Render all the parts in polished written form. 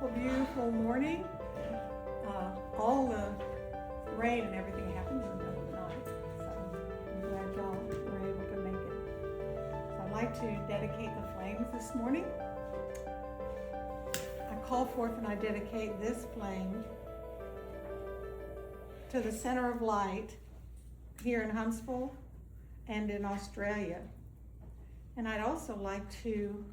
beautiful, beautiful morning. All the rain and everything happened in the middle of the night, so I'm glad y'all were able to make it. So I'd like to dedicate the flames this morning. I call forth and I dedicate this flame to the center of light here in Huntsville and in Australia. And I'd also like to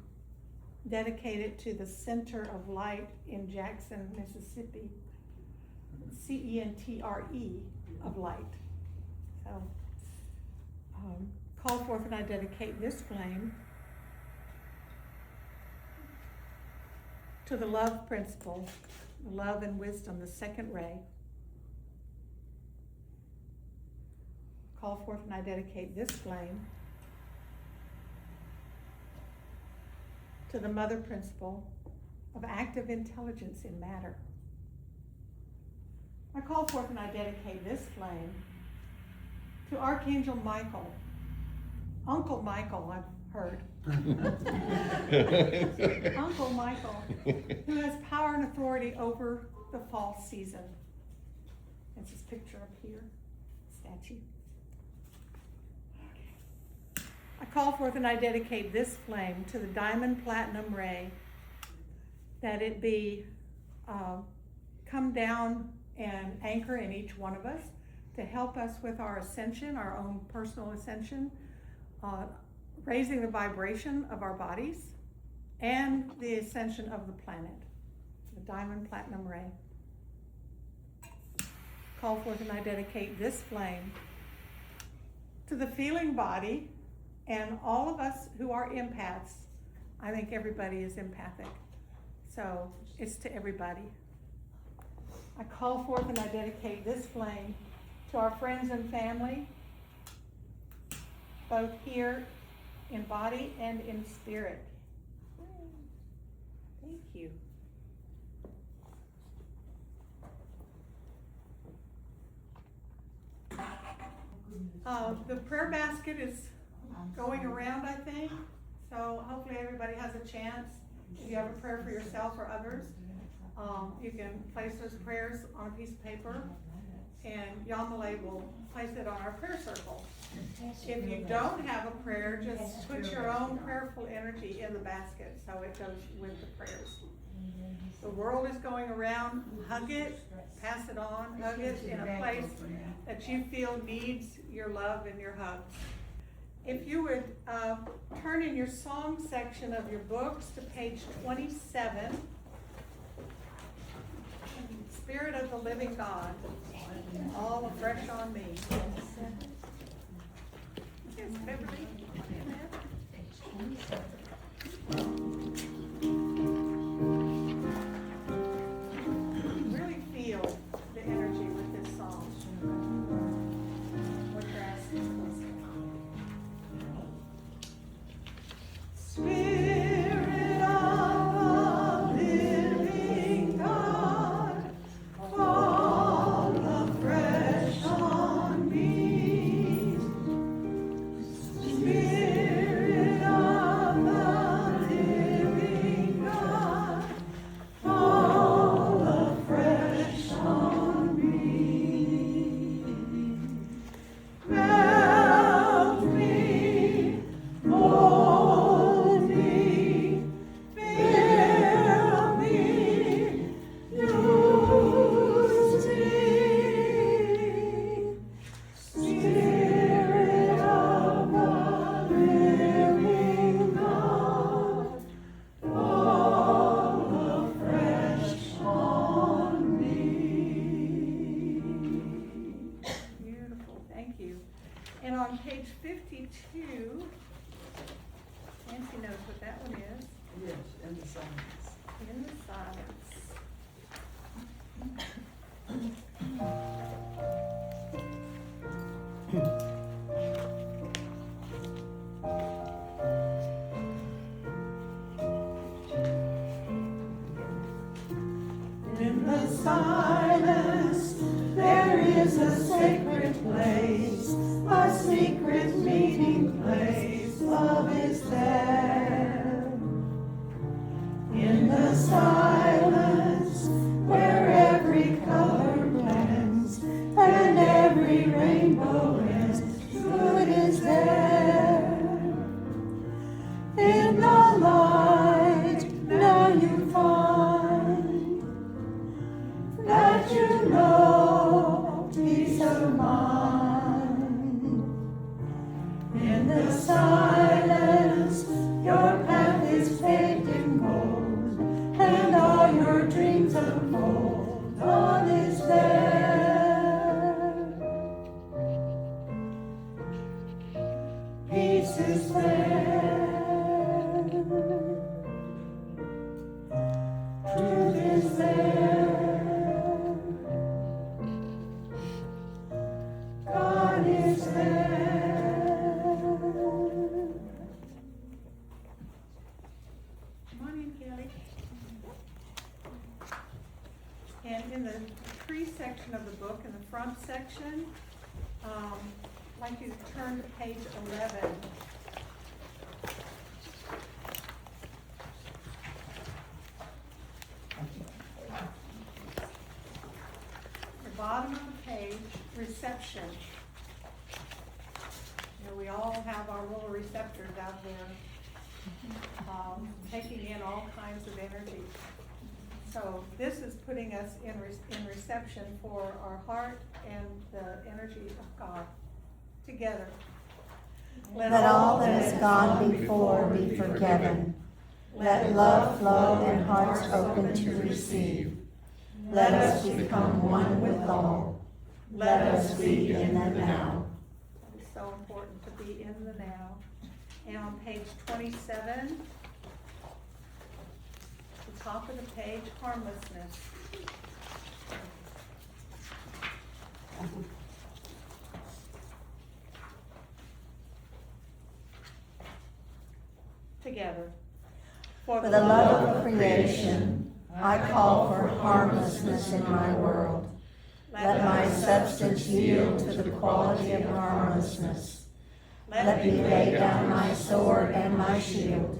dedicate it to the center of light in Jackson, Mississippi. CENTRE of light. So call forth and I dedicate this flame to the love principle, love and wisdom, the second ray. Call forth and I dedicate this flame to the mother principle of active intelligence in matter. I call forth and I dedicate this flame to Archangel Michael, Uncle Michael, I've heard. Uncle Michael, who has power and authority over the fall season. That's his picture up here, statue. I call forth and I dedicate this flame to the diamond platinum ray, that it be come down and anchor in each one of us to help us with our ascension, our own personal ascension, raising the vibration of our bodies and the ascension of the planet, the diamond platinum ray. Call forth and I dedicate this flame to the feeling body and all of us who are empaths. I think everybody is empathic, so it's to everybody. I call forth and I dedicate this flame to our friends and family, both here in body and in spirit. Thank you. The prayer basket is going around, I think, so hopefully everybody has a chance. If you have a prayer for yourself or others, you can place those prayers on a piece of paper, and Yamale will place it on our prayer circle. If you don't have a prayer, just put your own prayerful energy in the basket so it goes with the prayers. The world is going around. Hug it, pass it on, hug it in a place that you feel needs your love and your hug. If you would turn in your song section of your books to page 27, Spirit of the Living God, all afresh on me. Yes, Beverly. Really feel the energy with this song. What you're asking. Spirit of the living God, fall afresh on me. Spirit of the living God, fall afresh on me. Melt me, mold me, fill me, use me. Spirit of the living God, fall afresh on me. Beautiful, thank you. And on page 52, Nancy knows what that one is. Yes, in the silence. In the silence. In the silence, there is a sacred place, a secret meeting place. Love is there. In the silence, where every color blends and every rainbow ends. Good is there in the light. Now you find that you know peace of mind. In the silence, your path is paved in gold, and all your dreams unfold. All is there. Peace is there. Truth is there. God is there. Come on in, Kelly. And in the tree section of the book, in the front section, I'd like you to turn to page 11. The bottom of the page, reception. You know, we all have our little receptors out there, taking in all kinds of energy. So this is putting us in reception for our heart and the energy of God together. Let all that has gone before be forgiven. Let love flow and hearts open to receive. Let us become one with all. Let us be in the now. It is so important to be in the now. And on page 27, the top of the page, harmlessness. Together. For the love of creation, I call for harmlessness in my world. Let my substance yield to the quality of harmlessness. Let me lay down my sword and my shield,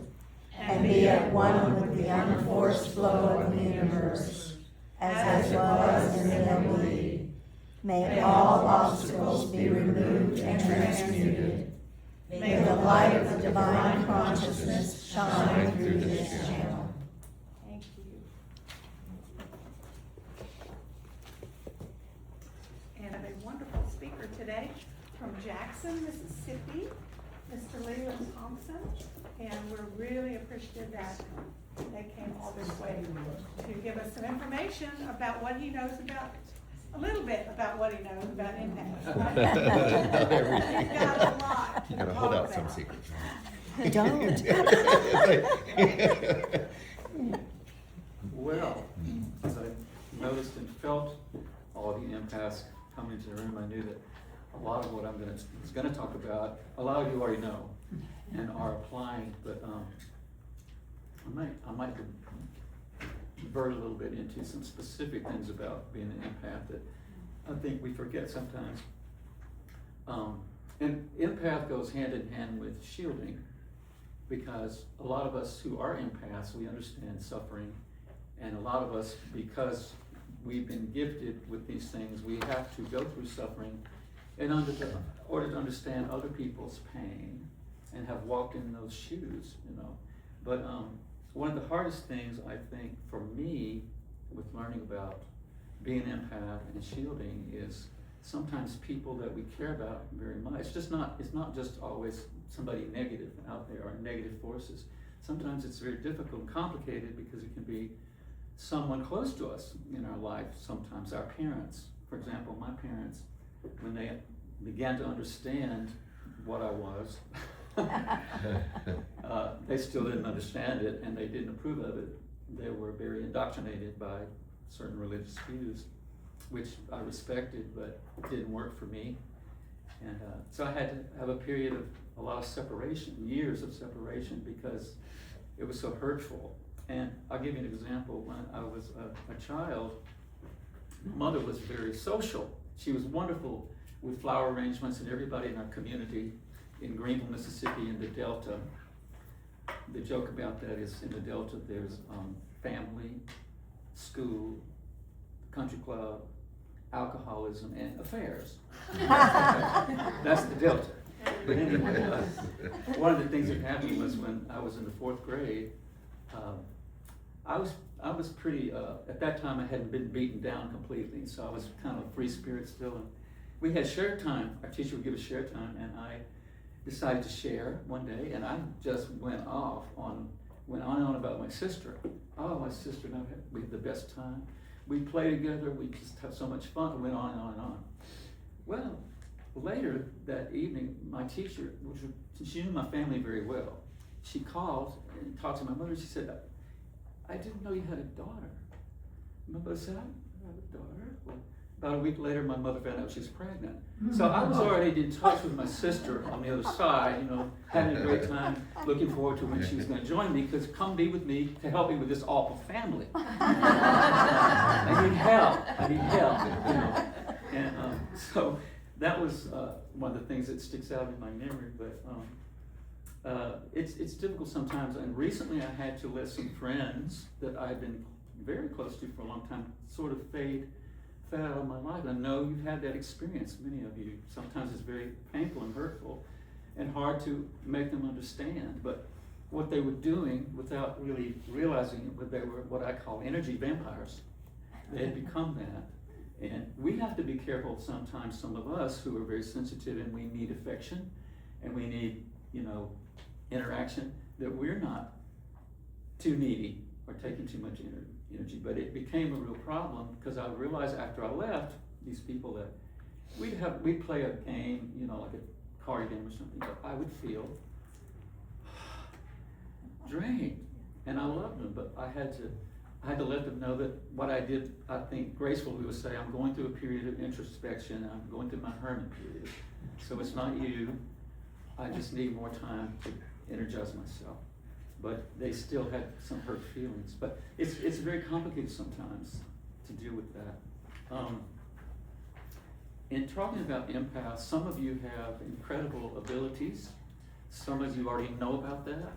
and be at one with the unforced flow of the universe, as it was and will be. May all obstacles be removed and transmuted. May the light of the divine consciousness shine through this channel. Thank you. And a wonderful speaker today from Jackson, Mississippi, Mr. Lelon Thompson. And we're really appreciative that they came all this way to give us some information about what he knows about, a little bit about what he knows about empaths. He's got a lot to You gotta talk hold out some about. secrets. Don't. Well, as I noticed and felt all the empaths coming into the room, I knew that a lot of what I was gonna talk about, a lot of you already know and are applying, but I might divert a little bit into some specific things about being an empath that I think we forget sometimes. And empath goes hand in hand with shielding, because a lot of us who are empaths, we understand suffering, and a lot of us, because we've been gifted with these things, we have to go through suffering in order to understand other people's pain and have walked in those shoes, you know. But one of the hardest things, I think, for me, with learning about being an empath and shielding is sometimes people that we care about very much. It's not just always somebody negative out there or negative forces. Sometimes it's very difficult and complicated because it can be someone close to us in our life. Sometimes our parents, for example, my parents, when they began to understand what I was, they still didn't understand it and they didn't approve of it. They were very indoctrinated by certain religious views, which I respected, but didn't work for me. And so I had to have a period of a lot of separation, years of separation, because it was so hurtful. And I'll give you an example. When I was a child, my mother was very social. She was wonderful with flower arrangements, and everybody in our community in Greenville, Mississippi, in the Delta. The joke about that is in the Delta, there's family, school, country club, alcoholism, and affairs. That's the delta. But anyway, one of the things that happened was when I was in the 4th grade, I was pretty, at that time I hadn't been beaten down completely, so I was kind of a free spirit still. And we had share time, our teacher would give us share time, and I decided to share one day, and I just went on and on about my sister. Oh, my sister and I, we had the best time. We play together, we just have so much fun, and went on and on and on. Well, later that evening, my teacher, she knew my family very well, she called and talked to my mother. She said, I didn't know you had a daughter. My mother said, I have a daughter. Well, about a week later, my mother found out she was pregnant. So I was already in touch with my sister on the other side, having a great time, looking forward to when she was going to join me, because come be with me to help me with this awful family. I need help, And so that was one of the things that sticks out in my memory, but it's difficult sometimes. And recently I had to let some friends that I've been very close to for a long time sort of fade out of my life. I know you've had that experience, many of you. Sometimes it's very painful and hurtful and hard to make them understand, but what they were doing without really realizing it, they were what I call energy vampires. They had become that. And we have to be careful sometimes, some of us who are very sensitive and we need affection and we need, interaction, that we're not too needy or taking too much energy. But it became a real problem because I realized after I left, these people that we'd play a game, like a card game or something, but I would feel drained. And I loved them, but I had to let them know that what I did, I think gracefully would say, I'm going through a period of introspection, I'm going through my hermit period. So it's not you, I just need more time to energize myself. But they still had some hurt feelings. But it's very complicated sometimes to deal with that. In talking about empaths, some of you have incredible abilities. Some of you already know about that.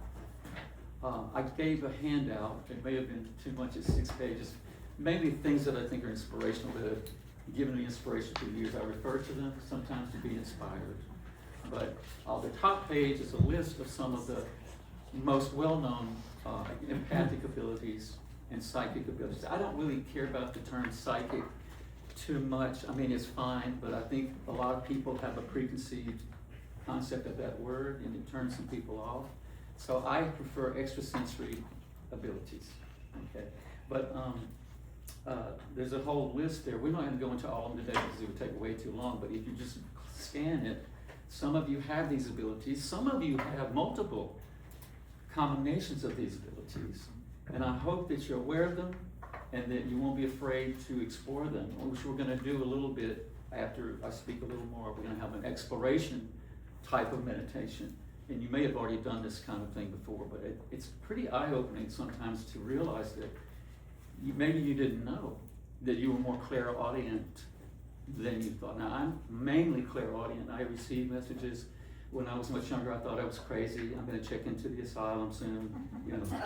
I gave a handout, it may have been too much, it's 6 pages, mainly things that I think are inspirational, that have given me inspiration for years. I refer to them sometimes to be inspired. But the top page is a list of some of the most well-known empathic abilities and psychic abilities. I don't really care about the term psychic too much. I mean, it's fine, but I think a lot of people have a preconceived concept of that word, and it turns some people off. So I prefer extrasensory abilities, okay? But there's a whole list there. We're not gonna go into all of them today because it would take way too long, but if you just scan it, some of you have these abilities, some of you have multiple combinations of these abilities. And I hope that you're aware of them and that you won't be afraid to explore them, which we're gonna do a little bit after I speak a little more. We're gonna have an exploration type of meditation. And you may have already done this kind of thing before, but it's pretty eye-opening sometimes to realize that maybe you didn't know that you were more clairaudient than you thought. Now, I'm mainly clairaudient. I receive messages. When I was much younger, I thought I was crazy. I'm going to check into the asylum soon,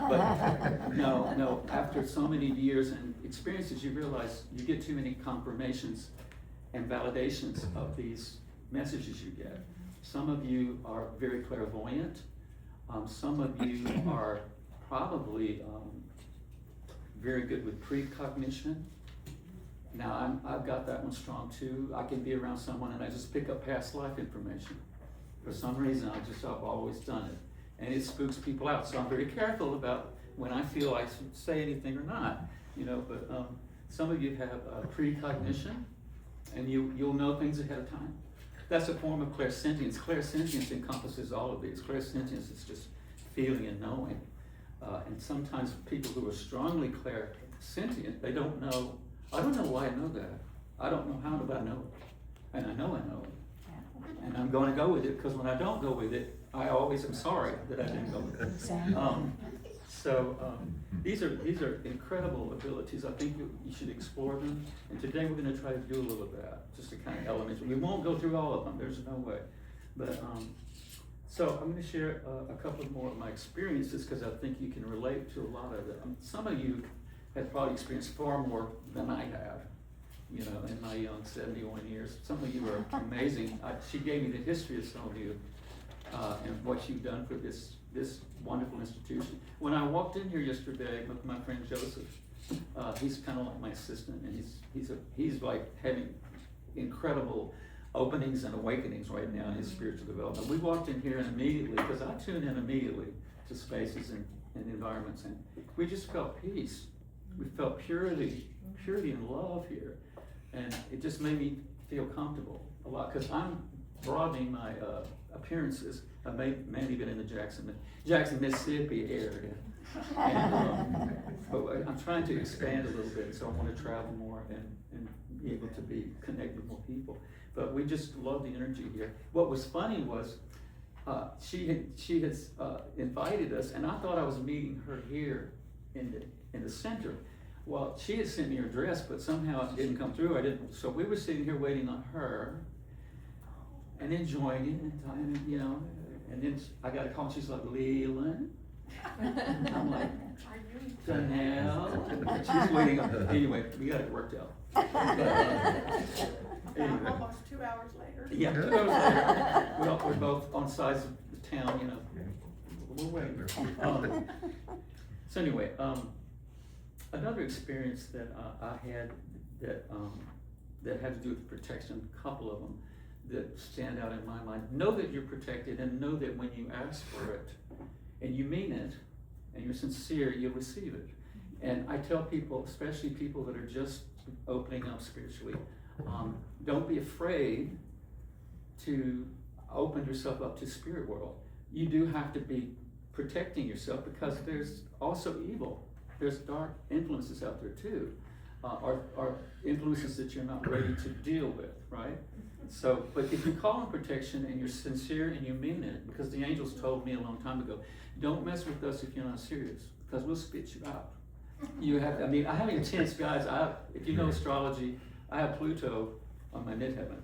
But no. After so many years and experiences, you realize you get too many confirmations and validations of these messages you get. Some of you are very clairvoyant. Some of you are probably very good with precognition. Now, I've got that one strong too. I can be around someone and I just pick up past life information. For some reason, I've always done it. And it spooks people out. So I'm very careful about when I feel I should say anything or not. But some of you have precognition and you'll know things ahead of time. That's a form of clairsentience. Clairsentience encompasses all of these. Clairsentience is just feeling and knowing. And sometimes people who are strongly clairsentient, they don't know, I don't know why I know that. I don't know how, but I know it. And I know it. And I'm going to go with it, because when I don't go with it, I always am sorry that I didn't go with it. These are incredible abilities. I think you should explore them. And today we're going to try to do a little of that, just to kind of elementary. We won't go through all of them. There's no way. But so I'm going to share a couple more of my experiences because I think you can relate to a lot of it. Some of you had probably experienced far more than I have, you know, in my young 71 years. Some of you are amazing. She gave me the history of some of you, and what you've done for this wonderful institution. When I walked in here yesterday with my friend Joseph, he's kind of like my assistant, and he's like having incredible openings and awakenings right now in his spiritual development. We walked in here and immediately, because I tune in immediately to spaces and environments, and we just felt peace. We felt purity and love here, and it just made me feel comfortable a lot, because I'm broadening my appearances. I've mainly been in the Jackson, Mississippi area, and, but I'm trying to expand a little bit, so I want to travel more and be able to be connected with more people. But we just love the energy here. What was funny was she had invited us, and I thought I was meeting her here in the center. Well, she had sent me her address, but somehow it didn't come through. I didn't. So we were sitting here waiting on her and enjoying it, and you know. And then I got a call. And she's like, "Lelon." I'm like, "Donnell." She's waiting on. Anyway, we got it worked out. But, anyway. Almost 2 hours later. Yeah, 2 hours later, we're both on sides of the town, you know. We're waiting. So anyway, another experience that I had that had to do with protection, a couple of them that stand out in my mind. Know that you're protected, and know that when you ask for it and you mean it and you're sincere, you'll receive it. And I tell people, especially people that are just opening up spiritually, don't be afraid to open yourself up to spirit world. You do have to be protecting yourself, because there's also evil. There's dark influences out there too, or influences that you're not ready to deal with, right? So, but if you call on protection and you're sincere and you mean it, because the angels told me a long time ago, don't mess with us if you're not serious, because we'll spit you out. You have, I mean, I have intense guys. If you know astrology, I have Pluto on my midheaven,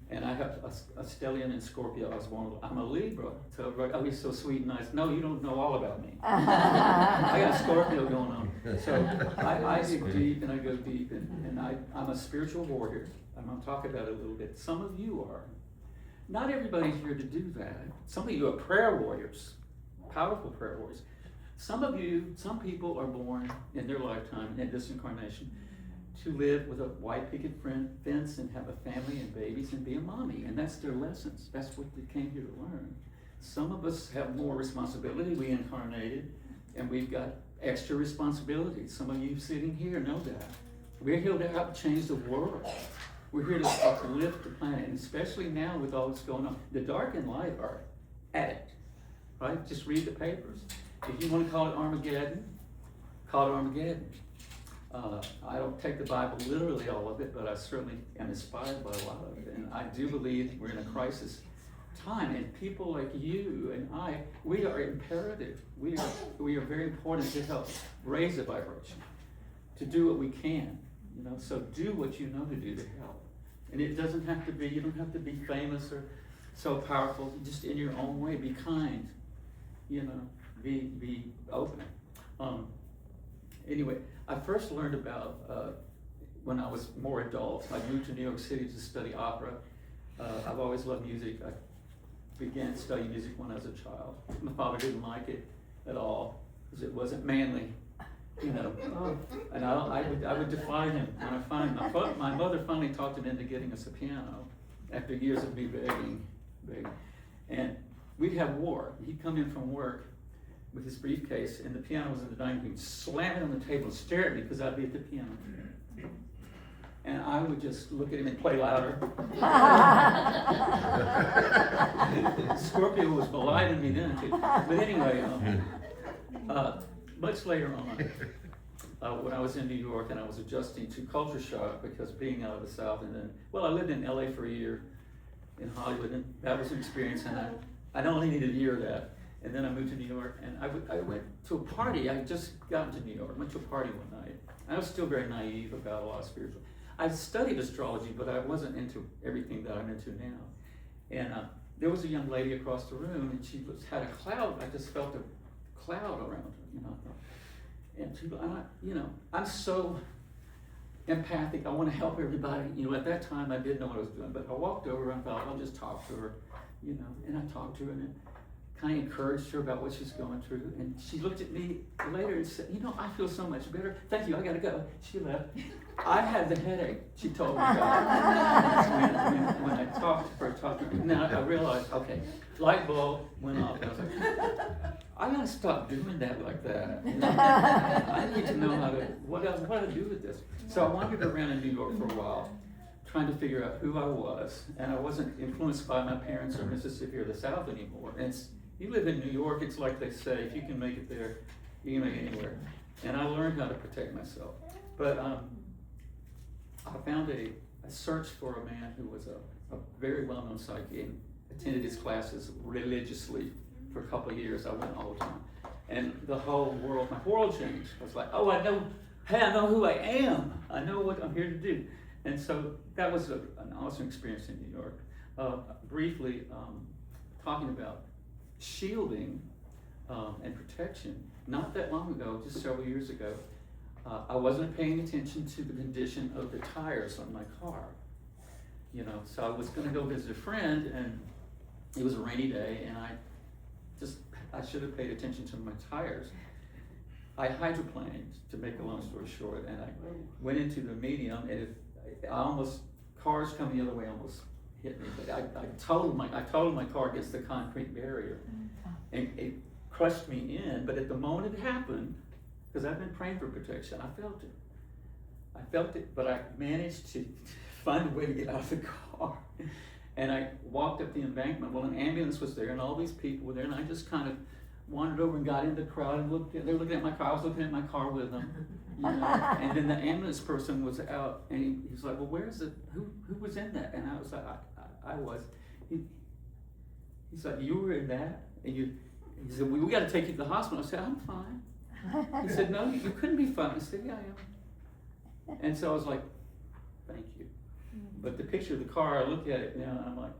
and I have a stellium in Scorpio. I was born. I'm a Libra. So oh, he's so sweet and nice. No, you don't know all about me. I got Scorpio going on. So I dig deep and I go deep, and I'm a spiritual warrior. I'm going to talk about it a little bit. Some of you are. Not everybody's here to do that. Some of you are prayer warriors, powerful prayer warriors. Some people are born in their lifetime, in this incarnation, to live with a white picket fence and have a family and babies and be a mommy. And that's their lessons. That's what they came here to learn. Some of us have more responsibility. We incarnated, and we've got extra responsibility. Some of you sitting here know that. We're here to help change the world. We're here to uplift the planet, and especially now with all that's going on. The dark and light are at it, right? Just read the papers. If you want to call it Armageddon, call it Armageddon. I don't take the Bible literally, all of it, but I certainly am inspired by a lot of it. And I do believe we're in a crisis time, and people like you and I, we are imperative. We are very important to help raise the vibration, to do what we can, you know. So do what you know to do to help. And it doesn't have to be, you don't have to be famous or so powerful. Just in your own way, be kind, you know, be open. Anyway, I first learned about when I was more adult. I moved to New York City to study opera. I've always loved music. I began studying music when I was a child. My father didn't like it at all because it wasn't manly, you know. And I would defy him when my mother finally talked him into getting us a piano after years of me begging. And we'd have war. He'd come in from work with his briefcase, and the piano was in the dining room. He'd slam it on the table and stare at me because I'd be at the piano. And I would just look at him and play louder. Scorpio was belittling me then too. But anyway, much later on, when I was in New York and I was adjusting to culture shock because being out of the South, and then, well, I lived in LA for a year in Hollywood, and that was an experience, and I only needed a year of that. And then I moved to New York, and I went to a party. I had just gotten to New York. I went to a party one night. I was still very naive about a lot of spiritual. I studied astrology, but I wasn't into everything that I'm into now. And there was a young lady across the room, and she had a cloud. I just felt a cloud around her, you know. And I'm so empathic. I want to help everybody. At that time I didn't know what I was doing, but I walked over and thought, I'll just talk to her, and I talked to her and kind of encouraged her about what she's going through. And she looked at me later and said, I feel so much better. Thank you, I gotta go. She left. I had the headache, she told me about when I talked to her. Now I realized, okay, light bulb went off. I was like, I gotta stop doing that like that. I need to know what to do with this. So I wandered around in New York for a while, trying to figure out who I was, and I wasn't influenced by my parents or Mississippi or the South anymore. And you live in New York, it's like they say, if you can make it there, you can make it anywhere. And I learned how to protect myself. But I found a search for a man who was a very well-known psychic, and attended his classes religiously for a couple of years. I went all the time. And my world changed. I was like, oh, I know who I am. I know what I'm here to do. And so that was an awesome experience in New York. Briefly, talking about shielding and protection, not that long ago, just several years ago, I wasn't paying attention to the condition of the tires on my car. So I was gonna go visit a friend, and it was a rainy day, and I should have paid attention to my tires. I hydroplaned, to make a long story short, and I went into the medium, and cars coming the other way almost hit me, but I totaled my car against the concrete barrier, and it crushed me in. But at the moment it happened, because I've been praying for protection, I felt it, but I managed to find a way to get out of the car. And I walked up the embankment. Well, an ambulance was there, and all these people were there, and I just kind of wandered over and got in the crowd and they were looking at my car. I was looking at my car with them, And then the ambulance person was out, and he was like, "Well, where's the who was in that?" And I was like, "I was." He's like, "You were in that?" And he said, "We got to take you to the hospital." I said, "I'm fine." He said, "No, you couldn't be fine." I said, "Yeah, I am." And so I was like, "Thank you." But the picture of the car, I look at it now, and I'm like,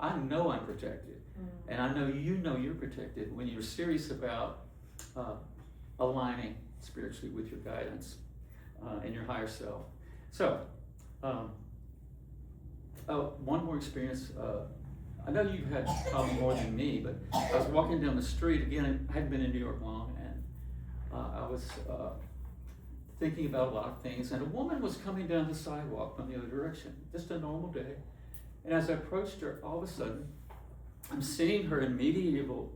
I know I'm protected. And I know you're protected when you're serious about aligning spiritually with your guidance and your higher self. So, one more experience. I know you've had probably more than me, but I was walking down the street, again, I hadn't been in New York long, and I was thinking about a lot of things, and a woman was coming down the sidewalk from the other direction, just a normal day. And as I approached her, all of a sudden, I'm seeing her in medieval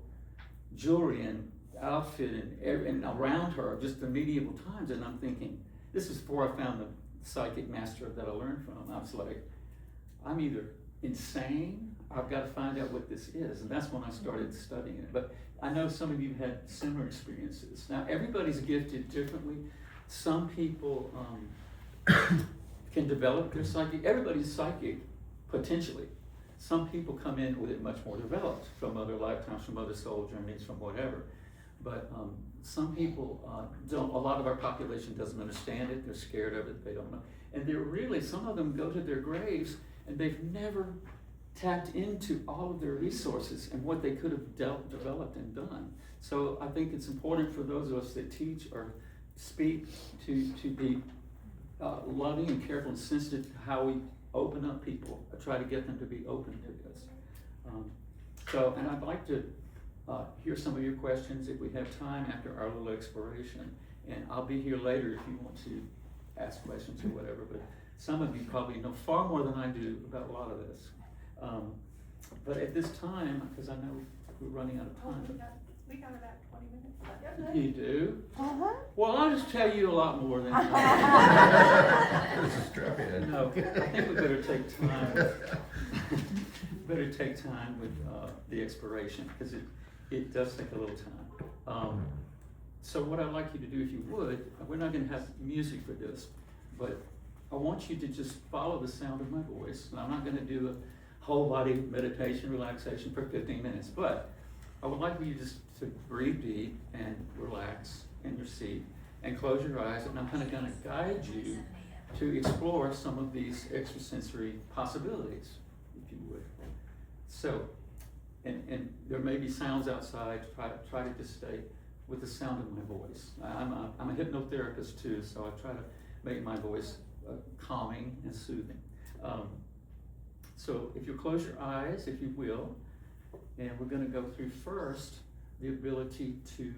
jewelry and outfit and around her, just the medieval times, and I'm thinking, this is before I found the psychic master that I learned from. I was like, I'm either insane, or I've got to find out what this is, and that's when I started studying it. But I know some of you had similar experiences. Now, everybody's gifted differently. Some people can develop their psychic. Everybody's psychic, potentially. Some people come in with it much more developed from other lifetimes, from other soul journeys, from whatever. But some people don't, a lot of our population doesn't understand it, they're scared of it, they don't know. And they're really, some of them go to their graves and they've never tapped into all of their resources and what they could have developed and done. So I think it's important for those of us that teach or speak to be loving and careful and sensitive to how we open up people. I try to get them to be open to this. And I'd like to hear some of your questions if we have time after our little exploration. And I'll be here later if you want to ask questions or whatever, but some of you probably know far more than I do about a lot of this. But at this time, because I know we're running out of time. We got about 20 minutes left. You do? Uh-huh. Well, I'll just tell you a lot more than This is strap-in. No, I think we better take time with the exploration, because it does take a little time. So what I'd like you to do, if you would, we're not going to have music for this, but I want you to just follow the sound of my voice. And I'm not going to do a whole body meditation, relaxation for 15 minutes, but I would like you just to breathe deep and relax in your seat and close your eyes, and I'm kind of going to guide you to explore some of these extrasensory possibilities, if you would. So, and there may be sounds outside. Try to just stay with the sound of my voice. I'm a hypnotherapist too, so I try to make my voice calming and soothing. So if you close your eyes, if you will, and we're going to go through first the ability to,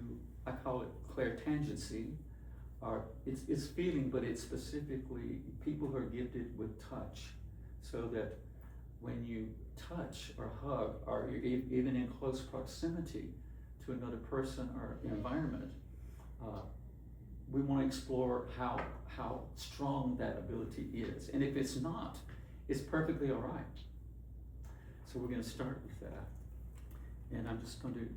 I call it clairtangency, or it's feeling, but it's specifically people who are gifted with touch, so that when you touch or hug, or you're even in close proximity to another person or environment, we want to explore how strong that ability is. And if it's not, it's perfectly all right. So we're going to start with that. And I'm just going to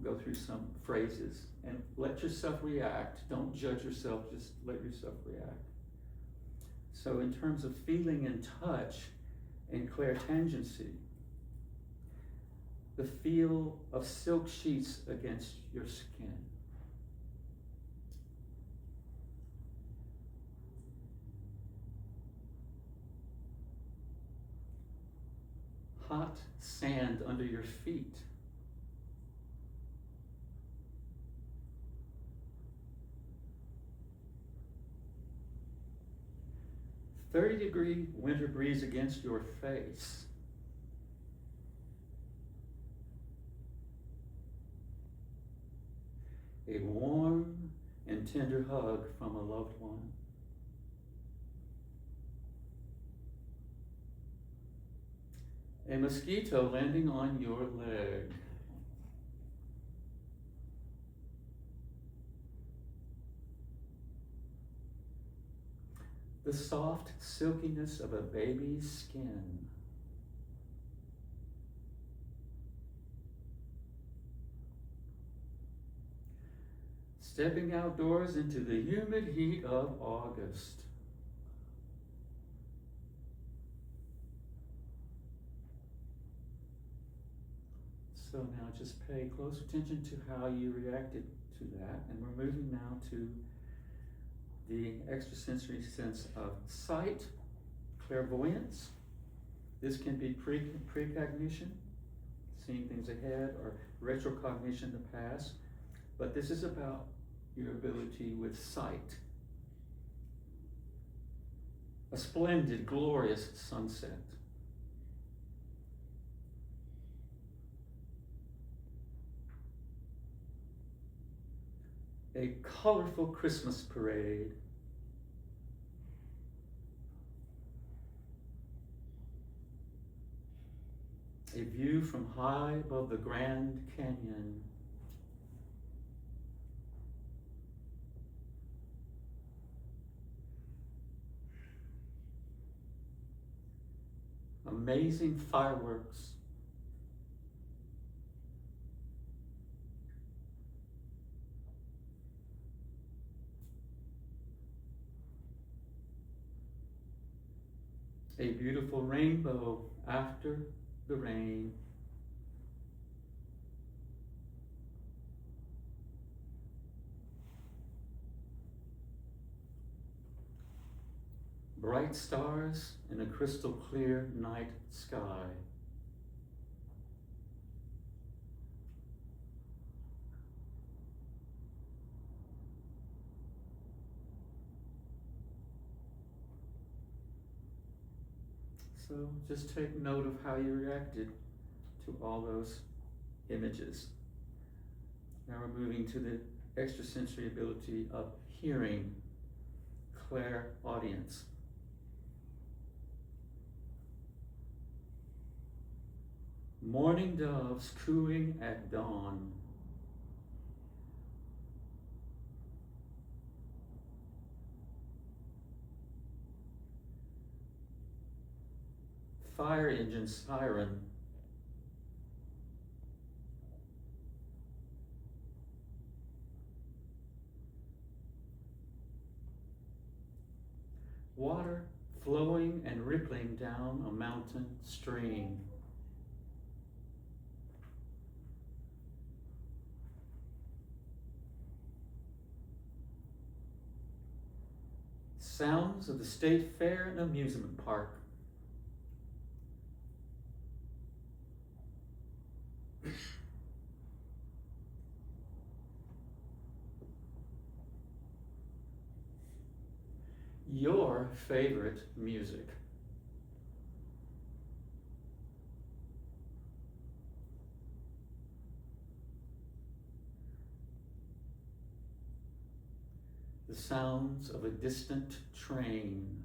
go through some phrases and let yourself react. Don't judge yourself, just let yourself react. So in terms of feeling and touch and clairtangency, the feel of silk sheets against your skin. Hot sand under your feet. "30-degree winter breeze against your face." A warm and tender hug from a loved one. A mosquito landing on your leg. The soft silkiness of a baby's skin. Stepping outdoors into the humid heat of August. So now just pay close attention to how you reacted to that. And we're moving now to the extrasensory sense of sight, clairvoyance. This can be precognition, seeing things ahead, or retrocognition, the past. But this is about your ability with sight. A splendid, glorious sunset. A colorful Christmas parade. A view from high above the Grand Canyon. Amazing fireworks. A beautiful rainbow after the rain. Bright stars in a crystal clear night sky. So just take note of how you reacted to all those images. Now we're moving to the extrasensory ability of hearing, clairaudience. Morning doves cooing at dawn. Fire engine siren. Water flowing and rippling down a mountain stream. Sounds of the state fair and amusement park. your favorite music. The sounds of a distant train.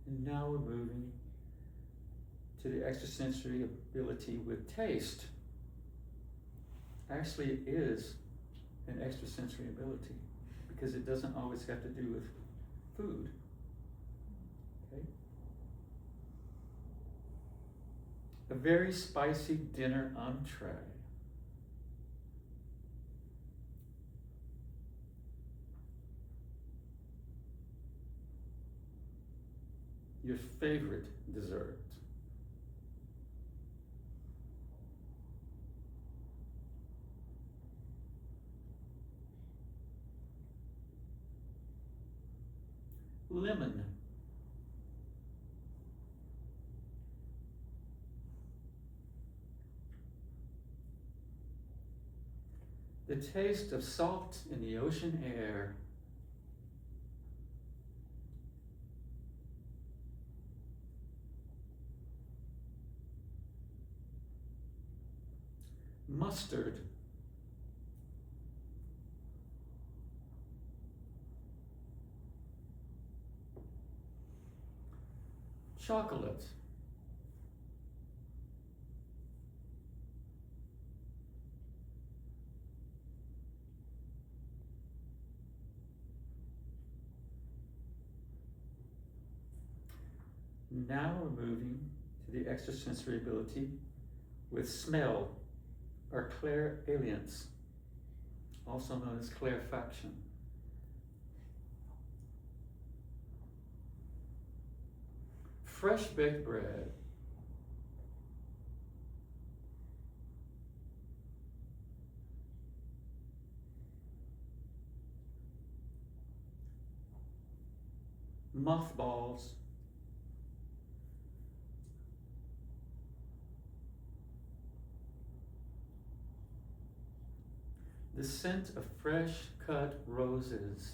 And now we're moving to the extrasensory ability with taste. Actually, it is an extrasensory ability because it doesn't always have to do with food. Okay? A very spicy dinner entree. Your favorite dessert. Lemon. The taste of salt in the ocean air. Mustard. Chocolate. Now we're moving to the extrasensory ability with smell, or clairalience, also known as clairfaction. Fresh baked bread. Mothballs. The scent of fresh cut roses.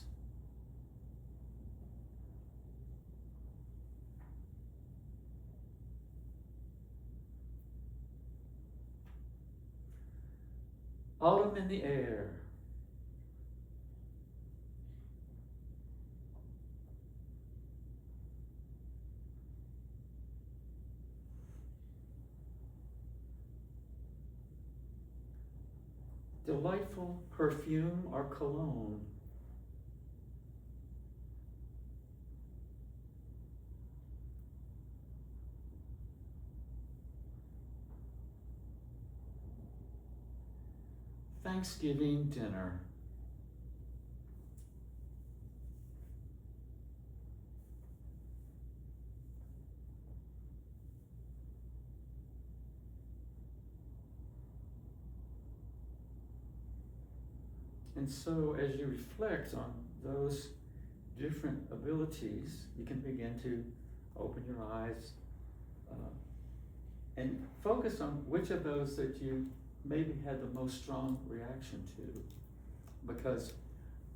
Autumn in the air. Delightful perfume or cologne. Thanksgiving dinner. And so as you reflect on those different abilities, you can begin to open your eyes and focus on which of those that you maybe had the most strong reaction to. Because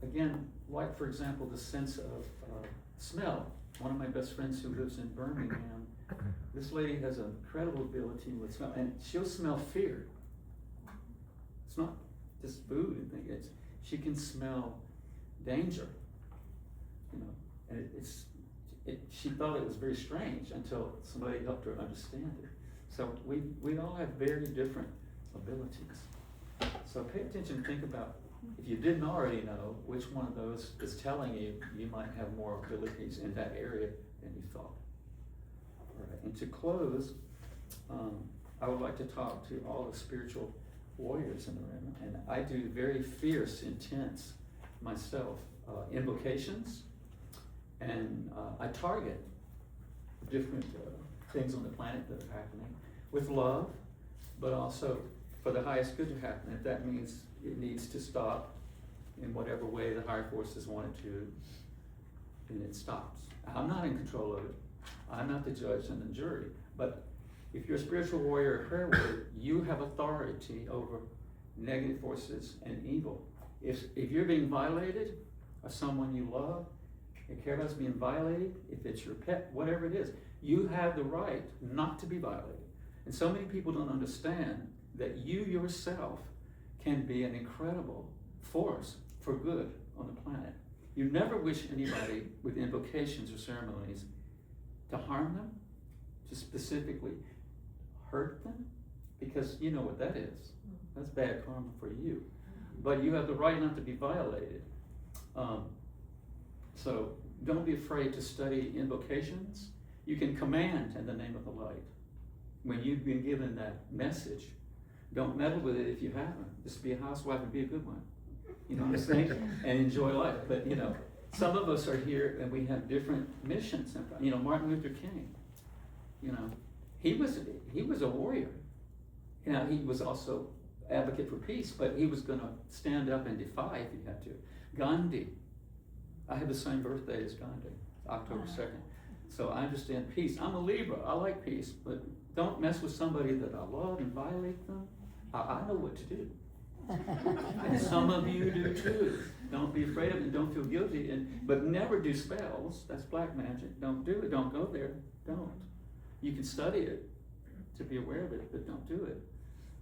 again, like for example, the sense of smell. One of my best friends who lives in Birmingham, this lady has an incredible ability with smell, and she'll smell fear. It's not just food and things, she can smell danger, you know, and she thought it was very strange until somebody helped her understand it. So we all have very different abilities. So pay attention, think about, if you didn't already know, which one of those is telling you you might have more abilities in that area than you thought. All right, and to close, I would like to talk to all the spiritual warriors in the room, and I do very fierce, intense myself invocations, and I target different things on the planet that are happening with love, but also for the highest good to happen. If that means it needs to stop in whatever way the higher forces want it to, and it stops. I'm not in control of it. I'm not the judge and the jury. But if you're a spiritual warrior or prayer warrior, you have authority over negative forces and evil. If you're being violated, or someone you love and care about is being violated, if it's your pet, whatever it is, you have the right not to be violated. And so many people don't understand that you yourself can be an incredible force for good on the planet. You never wish anybody with invocations or ceremonies to harm them, to specifically hurt them, because you know what that is. That's bad karma for you. But you have the right not to be violated. So don't be afraid to study invocations. You can command in the name of the light. When you've been given that message, don't meddle with it if you haven't. Just be a housewife and be a good one. You know what I'm saying? And enjoy life. But you know, some of us are here and we have different missions. You know, Martin Luther King, you know, he was a warrior. You know, he was also advocate for peace, but he was going to stand up and defy if he had to. Gandhi, I have the same birthday as Gandhi, October 2nd. So I understand peace. I'm a Libra, I like peace, but don't mess with somebody that I love and violate them. I know what to do. And some of you do too. Don't be afraid of it and don't feel guilty, but never do spells. That's black magic. Don't do it, don't go there, don't. You can study it to be aware of it, but don't do it.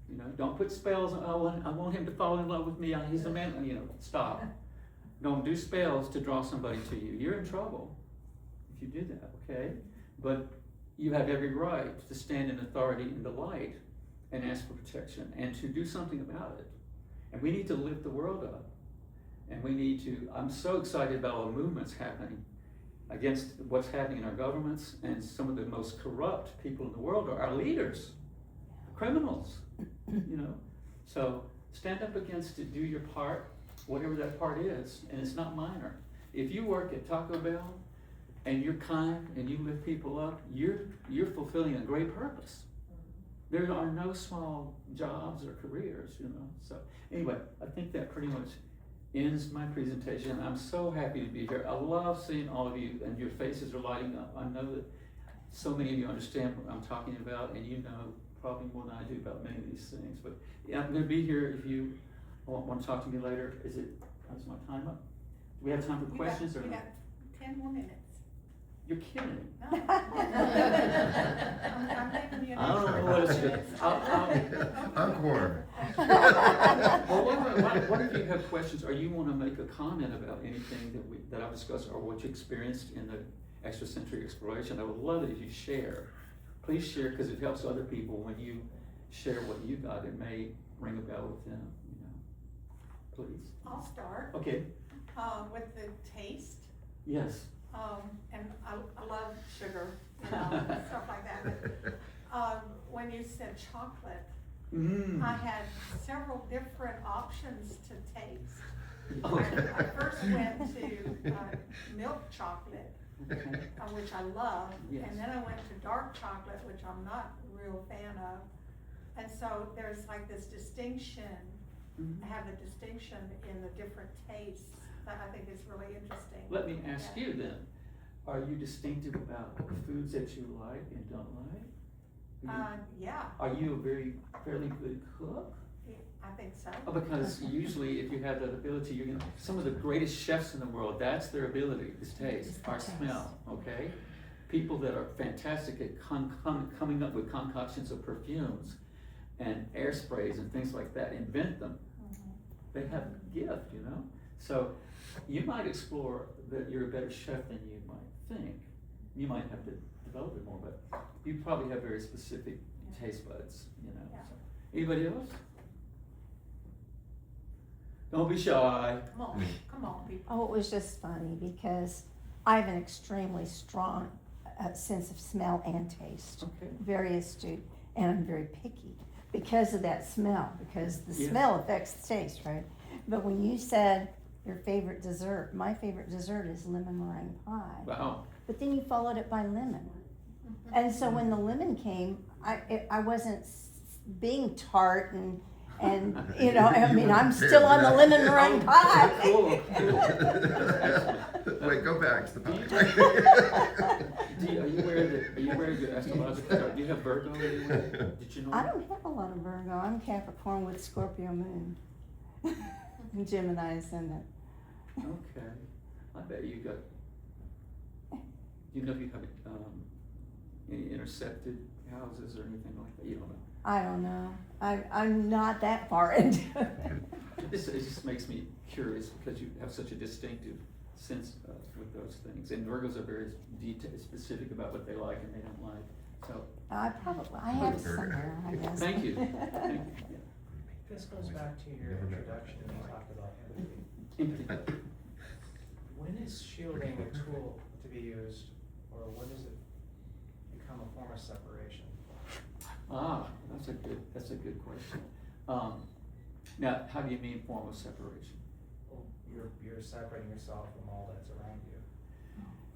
You know, don't put spells on, I want him to fall in love with me, he's a man, you know, stop. Don't do spells to draw somebody to you. You're in trouble if you do that, okay? But you have every right to stand in authority in the light and ask for protection and to do something about it. And we need to lift the world up. And we need to, I'm so excited about all the movements happening against what's happening in our governments, and some of the most corrupt people in the world are our leaders, criminals, you know. So stand up against it, do your part, whatever that part is, and it's not minor. If you work at Taco Bell and you're kind and you lift people up, you're fulfilling a great purpose. There are no small jobs or careers, you know. So anyway, I think that pretty much ends my presentation. I'm so happy to be here. I love seeing all of you, and your faces are lighting up. I know that so many of you understand what I'm talking about, and you know probably more than I do about many of these things. But yeah, I'm going to be here if you want to talk to me later. Is my time up? Do we have time for questions or We no? got 10 more minutes. You're kidding. No. I'm leaving you. I don't know what it's. Encore. Well, what if you have questions, or you want to make a comment about anything that I've discussed, or what you experienced in the extrasensory exploration? I would love it if you share. Please share, because it helps other people when you share what you got. It may ring a bell with them. You know, please. I'll start. Okay. With the taste. Yes. And I love sugar, you know, stuff like that. When you said chocolate, I had several different options to taste. I first went to milk chocolate, which I love, Yes. and then I went to dark chocolate, which I'm not a real fan of. And so there's like this distinction, I have a distinction in the different tastes that I think is really interesting. Let me ask you then, are you distinctive about the foods that you like and don't like? Yeah, Are you a fairly good cook? I think so. Because usually if you have that ability, you're gonna, some of the greatest chefs in the world, that's their ability, is taste, or smell, okay? People that are fantastic at coming up with concoctions of perfumes and air sprays and things like that, invent them. They have a gift, you know? So you might explore that you're a better chef than you might think. You might have to develop it more, but you probably have very specific taste buds, you know. Yeah. So. Anybody else? Don't be shy. Come on, people. Oh, it was just funny because I have an extremely strong sense of smell and taste. Okay. Very astute, and I'm very picky because of that smell, because the Yeah. smell affects the taste, right? But when you said your favorite dessert, my favorite dessert is lemon meringue pie. Wow. But then you followed it by lemon. And so when the lemon came, I wasn't being tart and you know, I mean, I'm still on the lemon meringue pie. Cool. That's excellent. Wait, go back to the Do you- PowerPoint. Are you aware of your astrological chart? Do you have Virgo anywhere? Did you know? I don't have a lot of Virgo. I'm Capricorn with Scorpio moon. And Gemini ascendant. Okay, I bet you got, you know if you have, any intercepted houses or anything like that, you don't know. I don't know. I'm not that far into it. It just makes me curious because you have such a distinctive sense with those things. And Virgos are very specific about what they like and they don't like, so, I have somewhere, I guess. thank you. Thank you. Yeah. This goes back to your introduction when you talked about empathy. Empathy. When is shielding a tool to be used, or when does it become a form of separation? Ah, that's a good question. Now, how do you mean form of separation? Well, you're separating yourself from all that's around you,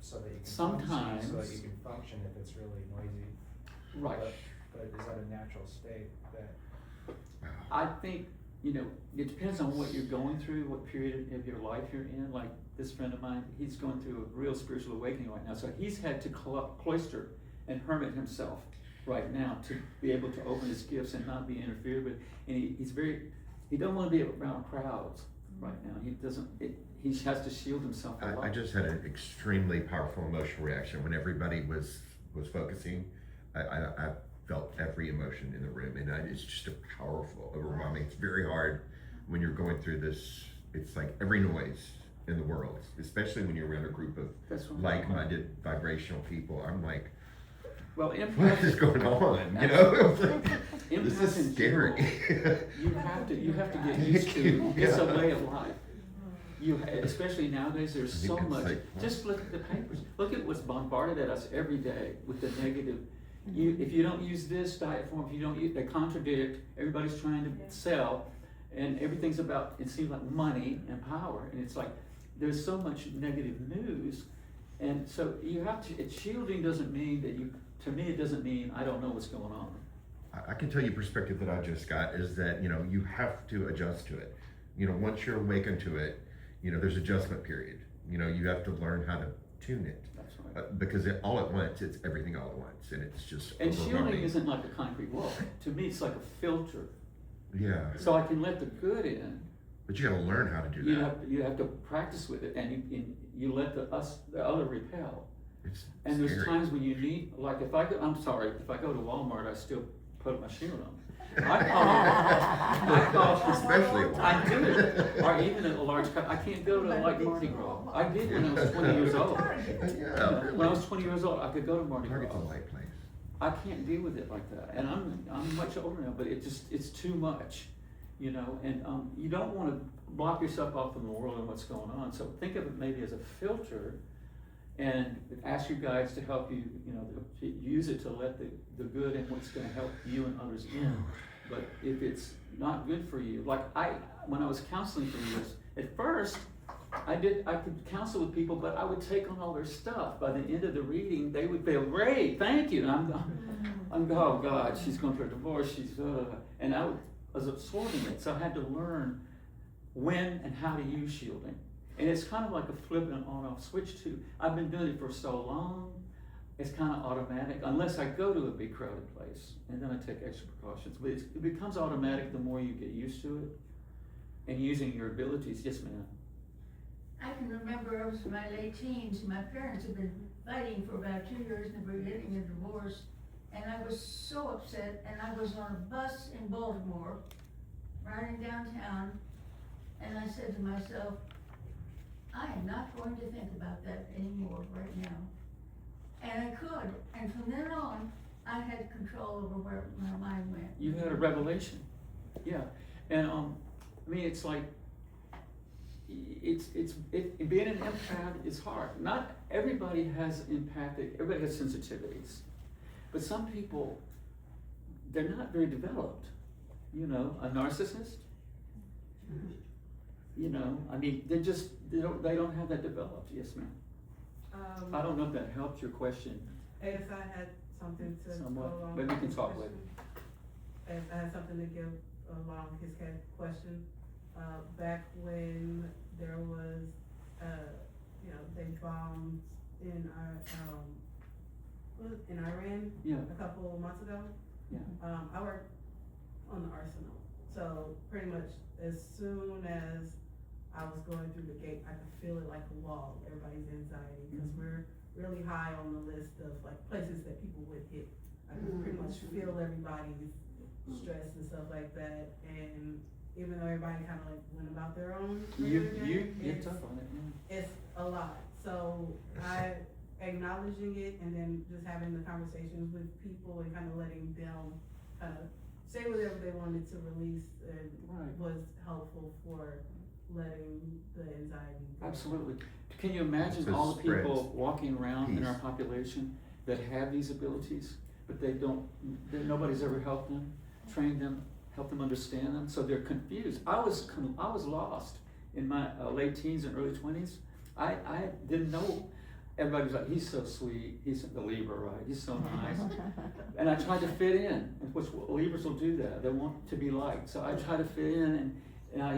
so that you can Sometimes. function, so that you can function if it's really noisy. Right. But is that a natural state that? I think, it depends on what you're going through, what period of your life you're in. Like this friend of mine, he's going through a real spiritual awakening right now. So he's had to cloister and hermit himself right now to be able to open his gifts and not be interfered with. And he don't want to be around crowds right now. He has to shield himself a lot. I just had an extremely powerful emotional reaction when everybody was focusing. I felt every emotion in the room, and it's just a powerful, overwhelming. It's very hard when you're going through this. It's like every noise in the world, especially when you're around a group of That's what like-minded vibrational people. I'm like, Well, what empaths, is going on? You know, It's like, this empaths is in scary. general, you have to get used to. It's a Yeah. way of life. Especially nowadays, there's I think so it's much. like- Just look at the papers. Look at what's bombarded at us every day with the negative. If you don't use this diet form, if you don't use, they contradict. Everybody's trying to sell, and everything's about. It seems like money and power, and it's like there's so much negative news, and so you have to. Shielding doesn't mean that you. To me, it doesn't mean I don't know what's going on. I can tell you perspective that I just got is that, you have to adjust to it. Once you're awakened to it, there's adjustment period. You have to learn how to tune it. That's right. Because all at once, it's everything all at once, and it's just And shielding overwhelming. isn't like a concrete wall. To me, it's like a filter. Yeah, So I can let the good in. but you gotta learn how to do that. You have to practice with it, and you let the other repel. It's And there's scary. times when you need, like if I go to Walmart, I still put my shield on. I call, Especially at I do Walmart. it, or even at a large company. I can't go to like Mardi Gras. I did when I was 20 years old. Yeah, When I was 20 years old, I could go to Mardi Target's a Gras. light place. I can't deal with it like that, and I'm much older now, but it's too much, and you don't want to block yourself off from the world and what's going on. So think of it maybe as a filter, and ask your guides to help you, to use it to let the good and what's going to help you and others in. But if it's not good for you, like when I was counseling for years, at first I could counsel with people, but I would take on all their stuff. By the end of the reading, they would feel great, thank you. And I'm oh God, she's going through a divorce. And I was absorbing it, so I had to learn when and how to use shielding. And it's kind of like a flipping an on-off switch too. I've been doing it for so long, it's kind of automatic, unless I go to a big crowded place, and then I take extra precautions. But it becomes automatic the more you get used to it, and using your abilities. Yes, ma'am. I can remember I was in my late teens, and my parents had been fighting for about 2 years and they were getting a divorce. And I was so upset, and I was on a bus in Baltimore, riding downtown, and I said to myself, I am not going to think about that anymore right now. And I could, and from then on, I had control over where my mind went. You had a revelation, yeah. And it's like being an empath is hard. Not everybody has empathic. Everybody has sensitivities, but some people, they're not very developed. A narcissist. They don't have that developed. Yes, ma'am. I don't know if that helped your question As I had something to go somewhat, along. but we with can his talk question. later. As I had something to give along his question, back when there was, you know, they bombed in in Iran Yeah, a couple of months ago. yeah. I work on the arsenal, so pretty much as soon as I was going through the gate, I could feel it like a wall, everybody's anxiety, because we're really high on the list of like places that people would hit. I could pretty much feel everybody's stress and stuff like that, and even though everybody kind of like went about their own regular day, You're it's- tough on it, yeah. it's a lot. So I acknowledging it and then just having the conversations with people and kind of letting them kind of say whatever they wanted to release Right. was helpful for letting the anxiety go. Absolutely. Can you imagine So all the people spreads walking around in our peace. population that have these abilities, but they don't, nobody's ever helped them, trained them, helped them understand them, so they're confused. I was lost in my late teens and early 20s. I didn't know. Everybody was like, he's so sweet, he's the Libra, right? He's so nice. And I tried to fit in, which Libras will do that. They want to be liked. So I tried to fit in, and I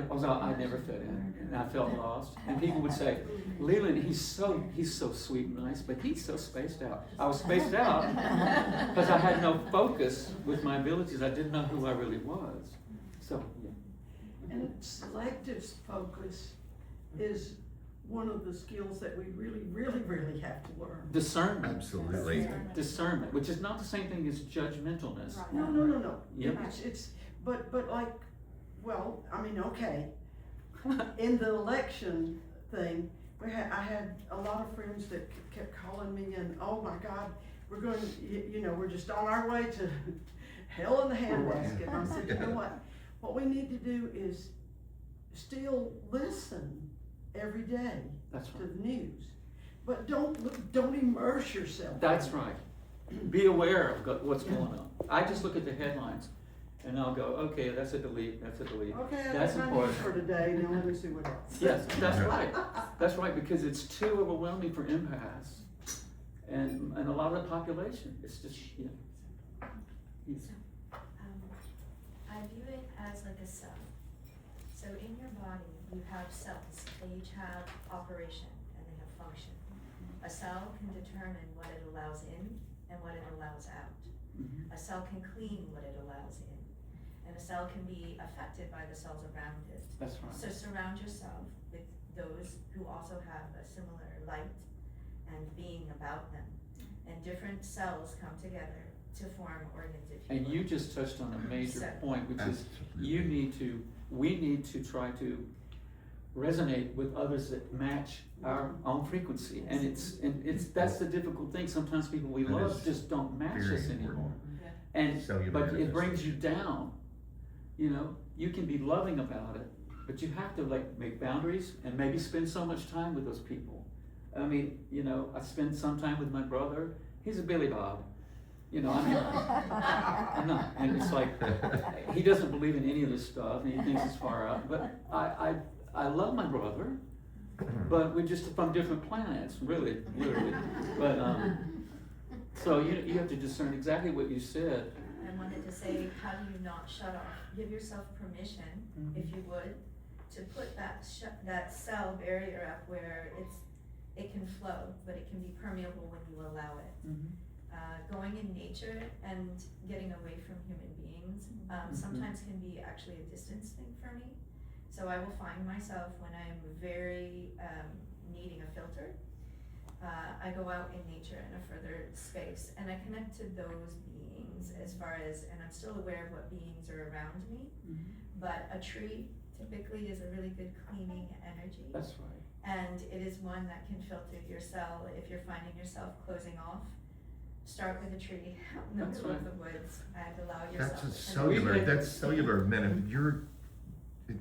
never fit in, and I felt lost. And people would say, Leland, he's so sweet and nice, but he's so spaced out. I was spaced out because I had no focus with my abilities. I didn't know who I really was. So, yeah. And selective focus is one of the skills that we really have to learn. Discernment. Absolutely. Discernment, which is not the same thing as judgmentalness. No. Yep. It's, but like, well, I mean, okay. In the election thing, I had a lot of friends that kept calling me and, oh my God, we're going, we're just on our way to hell in the handbasket. And I said, you know what we need to do is still listen every day That's to right. the news, but don't immerse yourself. That's right. Be aware of what's going on. I just look at the headlines and I'll go, okay, that's a delete, that's a delete. Okay, That's that's my news important. for today, now let me see what else. Yes, that's right. That's right, because it's too overwhelming for empaths and a lot of the population. It's just, Yes. I view it as like a cell. So in your body, you have cells. They each have operation and they have function. A cell can determine what it allows in and what it allows out. Mhm. A cell can clean what it allows in. And a cell can be affected by the cells around it. That's right. So surround yourself with those who also have a similar light and being about them. And different cells come together to form organs, if you And will. you just touched on a major So- point, which is Absolutely. we need to try to resonate with others that match our own frequency. And that's the difficult thing. Sometimes people we That love is just don't match very us anymore. important. And, Cellular but it brings you manifestation. down. You can be loving about it, but you have to make boundaries and maybe spend so much time with those people. I mean, I spend some time with my brother. He's a Billy Bob. I'm not. And it's like, he doesn't believe in any of this stuff and he thinks it's far out. But I love my brother, but we're just from different planets, really, literally. But, so you have to discern exactly what you said. I wanted to say, how do you not shut off? Give yourself permission, if you would, to put that cell barrier up where it can flow, but it can be permeable when you allow it. Going in nature and getting away from human beings sometimes can be actually a distance thing for me. So I will find myself when I'm very needing a filter, I go out in nature in a further space and I connect to those beings as far as, and I'm still aware of what beings are around me, but a tree typically is a really good cleaning energy. That's right. And it is one that can filter your cell if you're finding yourself closing off. Start with a tree out in the That's middle of right. the woods and allow yourself. That's a and cellular, that's cellular, you're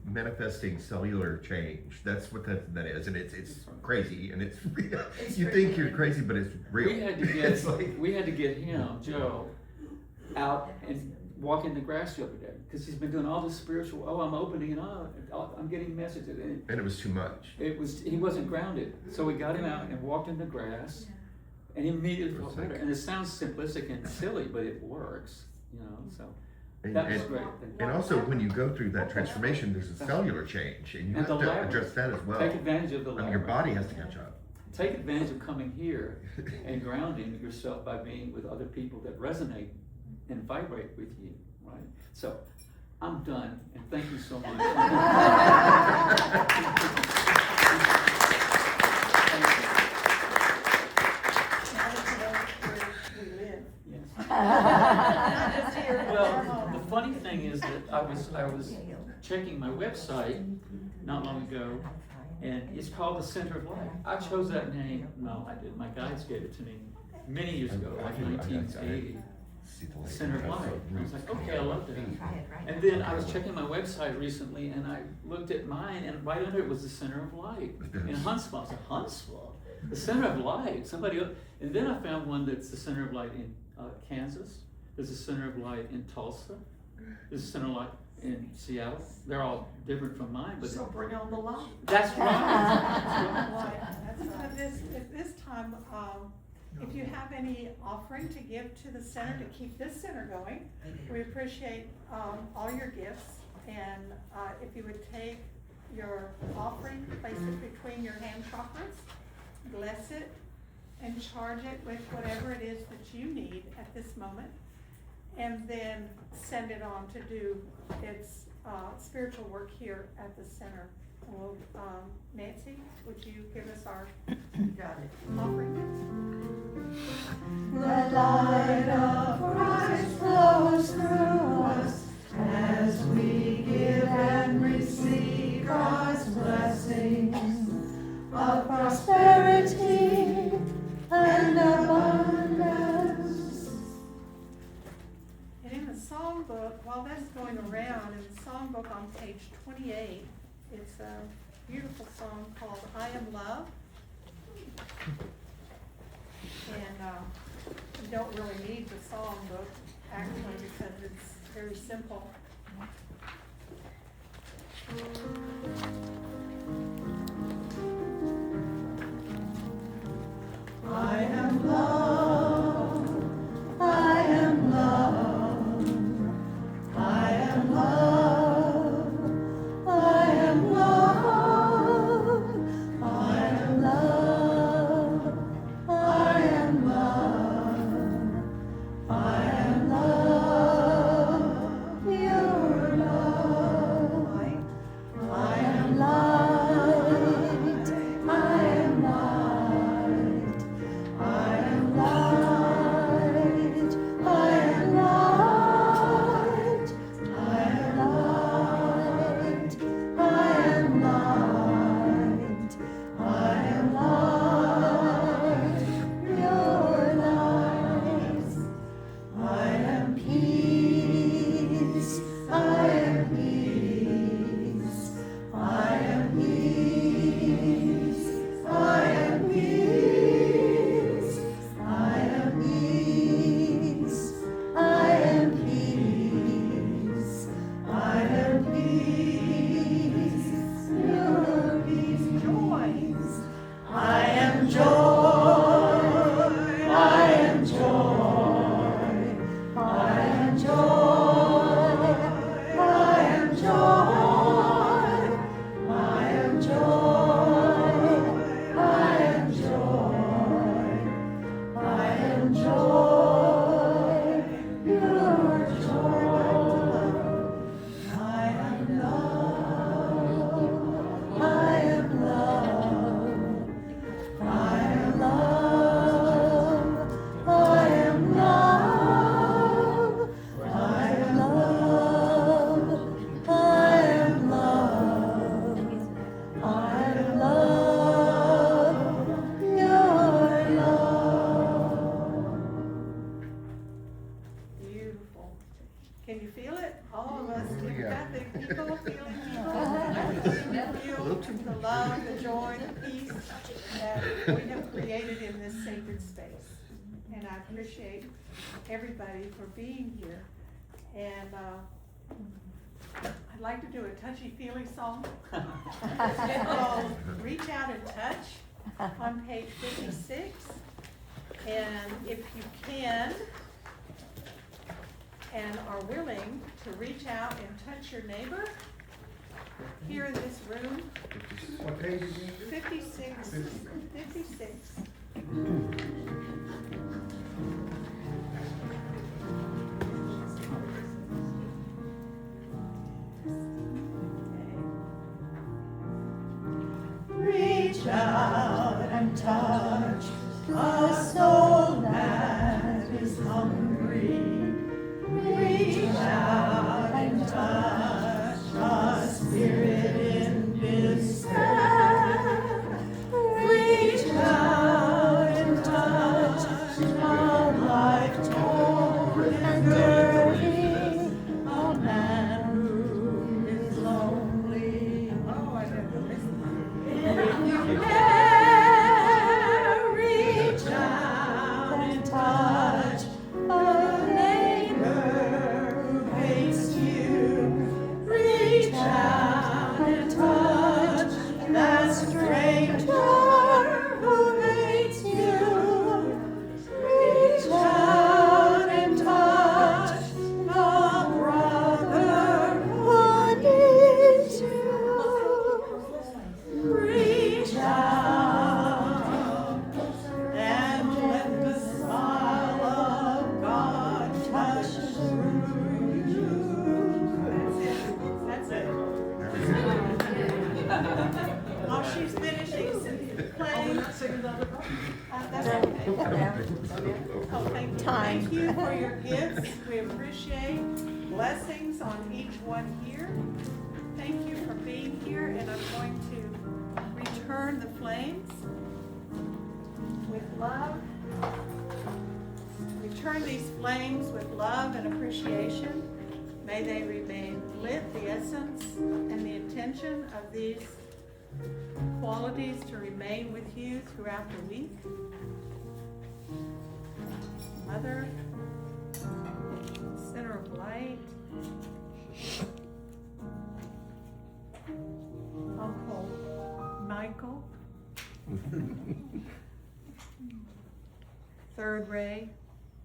manifesting cellular change. That's what that is, and it's crazy, and it's you think you're crazy, but it's real. We had to It's like- we had to get him, Joe, out and walk in the grass the other day, because he's been doing all this spiritual, I'm opening and I'm getting messages, and and it was too much. he wasn't grounded. So we got him out and walked in the grass, and he immediately felt better. And it sounds simplistic and silly, but it works, so. And, That was and- great. and also, when you go through that transformation, there's a cellular change, and you And have the to levels. address that as well. Take advantage of the I mean, your leverage. body has to catch up. take advantage of coming here and grounding yourself by being with other people that resonate and vibrate with you, right? So, I'm done, and thank you so much. Well, the funny thing is that I was checking my website not long ago, and it's called the Center of Life. I chose that name, no, I didn't, my guides gave it to me many years ago, like 1980. Center of Life. I was like, okay, I love that. And then I was checking my website recently, and I looked at mine, and right under it was the Center of Light in Huntsville. I said, Huntsville? The Center of Light? Somebody else. And then I found one that's the Center of Light in Kansas. There's a Center of Light in Tulsa. There's a Center of Light in Seattle. They're all different from mine, but So bring on the light. that's right. At this time, if you have any offering to give to the center to keep this center going, we appreciate all your gifts. And if you would take your offering, place it between your hand chakras, bless it, and charge it with whatever it is that you need at this moment, and then send it on to do its spiritual work here at the center. And we'll, Nancy, would you give us our offering? The light of Christ flows through us as we give and receive God's blessings of prosperity and abundance. And in the songbook, while that's going around, in the songbook on page 28, it's a beautiful song called I Am Love. And you don't really need the songbook actually because it's very simple. I am love, I am love, I am love, I am love, I am love, I am love, I am love, pure love, I am light, I am light. I am light, I am light, I am light, I am light, I am light, pure light. I am peace, I am peace, I am peace, I am peace. I am peace, I am peace, I am peace, pure peace, joy. I am joy, I am joy, I am joy, I am joy, I am joy, I am joy. I am joy, pure joy. I am love, I am love, I am love, I am love, I am love, I am love, I am love, pure love. Beautiful. Can you feel it? All of us Oh, yeah. empathic people feeling feel the love, the joy, the peace that we have created in this sacred space. And I appreciate everybody for being here. And I'd like to do a touchy-feely song. It's called Reach Out and Touch on page 56. And if you can and are willing to reach out and touch your neighbor, here in this room. What page is it? 56. 56. Reach out and touch a soul that is hungry. Reach out and touch a spirit in despair. Reach out and touch a life torn and dirty. A man who is lonely. Oh, I never missed If you dare reach out and touch a neighbor who hates you, reach out and touch that stranger who hates you, reach out and touch the brother who needs you. Reach out and let the smile of God touch through you. That's it. While she's finishing playing. That's okay. Oh, thank you for your gifts. We appreciate blessings on each one here. Thank you for being here, and I'm going to return the flames with love. Return these flames with love and appreciation. May they remain lit, the essence and the intention of these qualities to remain with you throughout the week. Mother, center of light, Uncle Michael, third ray,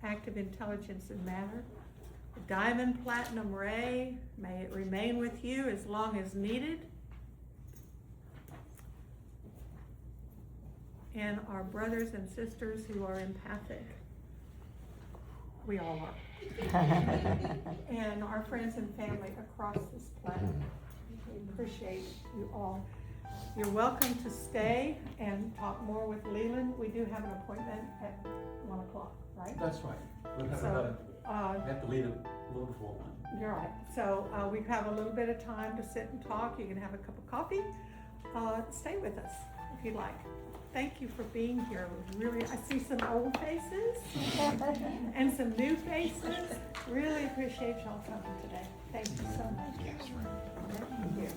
active intelligence and matter. The diamond platinum ray, may it remain with you as long as needed. And our brothers and sisters who are empathic. We all are. And our friends and family across this planet. We appreciate you all. You're welcome to stay and talk more with Leland. We do have an appointment at 1 o'clock, right? That's right. We'll have So, we have to leave a little before 1. you're right. So we have a little bit of time to sit and talk. You can have a cup of coffee. Stay with us if you'd like. Thank you for being here. Really, I see some old faces and some new faces. Really appreciate y'all coming today. Thank you so much. Thank you.